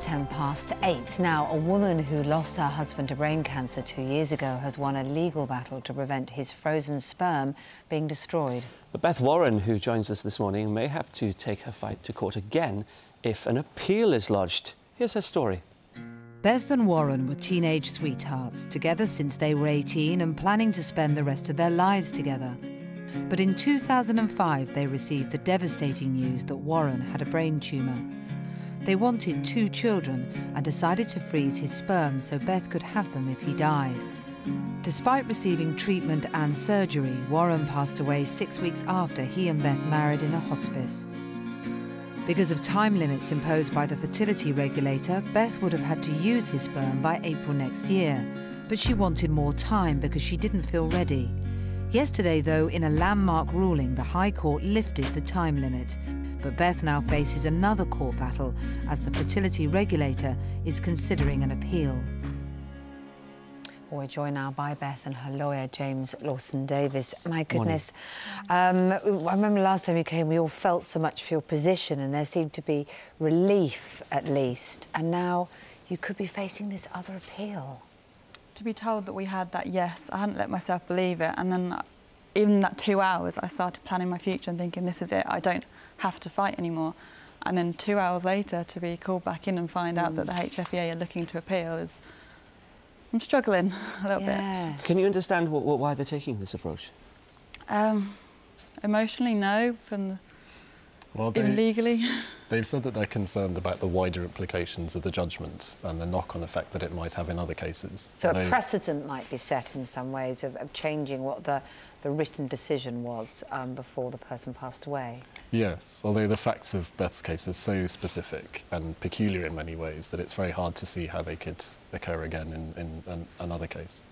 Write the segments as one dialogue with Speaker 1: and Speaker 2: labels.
Speaker 1: 8:10. Now, a woman who lost her husband to brain cancer 2 years ago has won a legal battle to prevent his frozen sperm being destroyed.
Speaker 2: But Beth Warren, who joins us this morning, may have to take her fight to court again if an appeal is lodged. Here's her story.
Speaker 1: Beth and Warren were teenage sweethearts, together since they were 18 and planning to spend the rest of their lives together. But in 2005, they received the devastating news that Warren had a brain tumour. They wanted 2 children and decided to freeze his sperm so Beth could have them if he died. Despite receiving treatment and surgery, Warren passed away 6 weeks after he and Beth married in a hospice. Because of time limits imposed by the fertility regulator, Beth would have had to use his sperm by April next year. But she wanted more time because she didn't feel ready. Yesterday, though, in a landmark ruling, the High Court lifted the time limit. But Beth now faces another court battle as the fertility regulator is considering an appeal. We're joined now by Beth and her lawyer, James Lawford-Davies. My goodness, I remember last time you came, we all felt so much for your position and there seemed to be relief, at least. And now you could be facing this other appeal.
Speaker 3: To be told that we had that yes, I hadn't let myself believe it. And then even that 2 hours, I started planning my future and thinking, this is it, I don't have to fight anymore. And then 2 hours later, to be called back in and find out that the HFEA are looking to appeal is... I'm struggling a little bit.
Speaker 2: Can you understand why they're taking this approach?
Speaker 3: Emotionally, no. Even legally.
Speaker 4: They've said that they're concerned about the wider implications of the judgment and the knock-on effect that it might have in other cases.
Speaker 1: So a precedent might be set in some ways of changing what the written decision was before the person passed away.
Speaker 4: Yes, although the facts of Beth's case are so specific and peculiar in many ways that it's very hard to see how they could occur again in another case.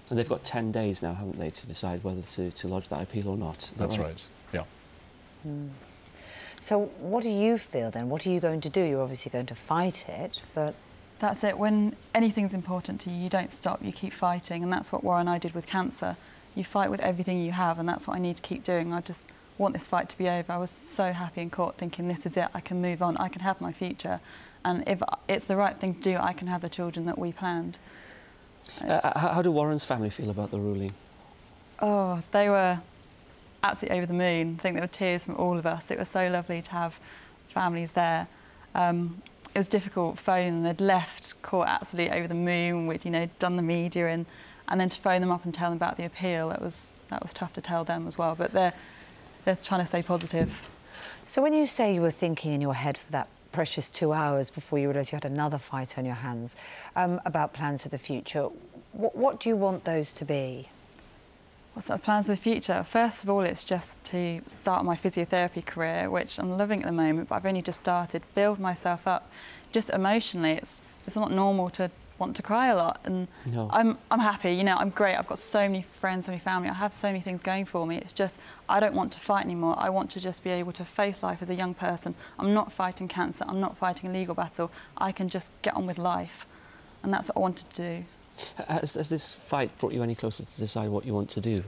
Speaker 2: And they've got 10 days now, haven't they, to decide whether to lodge that appeal or not?
Speaker 4: That's right, yeah.
Speaker 1: So what do you feel then? What are you going to do? You're obviously going to fight it, but...
Speaker 3: That's it. When anything's important to you, you don't stop, you keep fighting, and that's what Warren and I did with cancer. You fight with everything you have, and that's what I need to keep doing. I just want this fight to be over. I was so happy in court thinking, this is it, I can move on, I can have my future. And if it's the right thing to do, I can have the children that we planned.
Speaker 2: How do Warren's family feel about the ruling?
Speaker 3: Oh, they were absolutely over the moon. I think there were tears from all of us. It was so lovely to have families there. It was difficult phoning them. They'd left court absolutely over the moon, we'd, done the media and then to phone them up and tell them about the appeal, that was tough to tell them as well. But they're trying to stay positive.
Speaker 1: So when you say you were thinking in your head for that precious 2 hours before you realised you had another fight on your hands about plans for the future, what do you want those to be?
Speaker 3: What sort of plans for the future? First of all, it's just to start my physiotherapy career, which I'm loving at the moment, but I've only just started, build myself up. Just emotionally, it's not normal to want to cry a lot, and no. I'm happy, I'm great. I've got so many friends, so many family. I have so many things going for me. It's just I don't want to fight anymore. I want to just be able to face life as a young person. I'm not fighting cancer. I'm not fighting a legal battle. I can just get on with life, and that's what I wanted to do.
Speaker 2: Has this fight brought you any closer to decide what you want to do?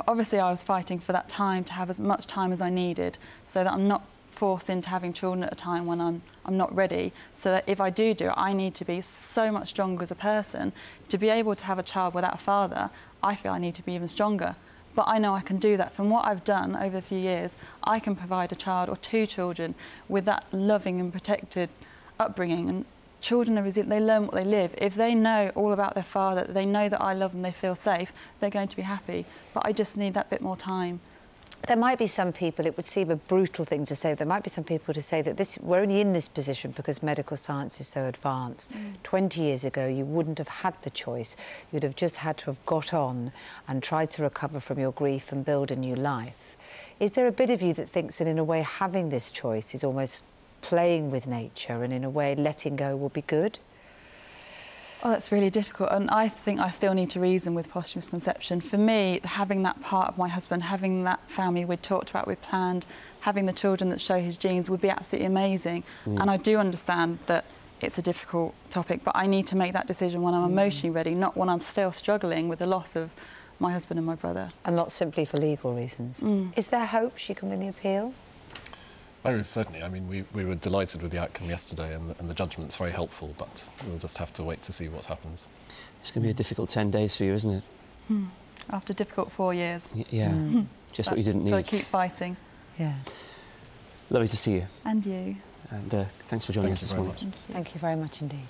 Speaker 3: Obviously, I was fighting for that time, to have as much time as I needed, so that I'm not forced into having children at a time when I'm not ready, so that if I do it, I need to be so much stronger as a person. To be able to have a child without a father, I feel I need to be even stronger. But I know I can do that. From what I've done over the few years, I can provide a child or 2 children with that loving and protected upbringing. And children are resilient, they learn what they live. If they know all about their father, they know that I love them, they feel safe, they're going to be happy. But I just need that bit more time.
Speaker 1: There might be some people, it would seem a brutal thing to say, there might be some people to say that we're only in this position because medical science is so advanced. 20 years ago, you wouldn't have had the choice. You'd have just had to have got on and tried to recover from your grief and build a new life. Is there a bit of you that thinks that in a way having this choice is almost playing with nature and in a way letting go will be good?
Speaker 3: Oh, that's really difficult, and I think I still need to reason with posthumous conception. For me, having that part of my husband, having that family we'd talked about, we'd planned, having the children that show his genes would be absolutely amazing. And I do understand that it's a difficult topic, but I need to make that decision when I'm emotionally ready, not when I'm still struggling with the loss of my husband and my brother.
Speaker 1: And not simply for legal reasons. Is there hope she can win the appeal?
Speaker 4: Oh, certainly. I mean, we were delighted with the outcome yesterday, and the judgment's very helpful, but we'll just have to wait to see what happens.
Speaker 2: It's going to be a difficult 10 days for you, isn't it?
Speaker 3: After a difficult 4 years.
Speaker 2: Yeah, just what you didn't need.
Speaker 3: Got to keep fighting.
Speaker 1: Yeah.
Speaker 2: Lovely to see you.
Speaker 3: And you.
Speaker 2: And thanks for joining us this morning.
Speaker 3: Thank you.
Speaker 1: Thank you very much indeed.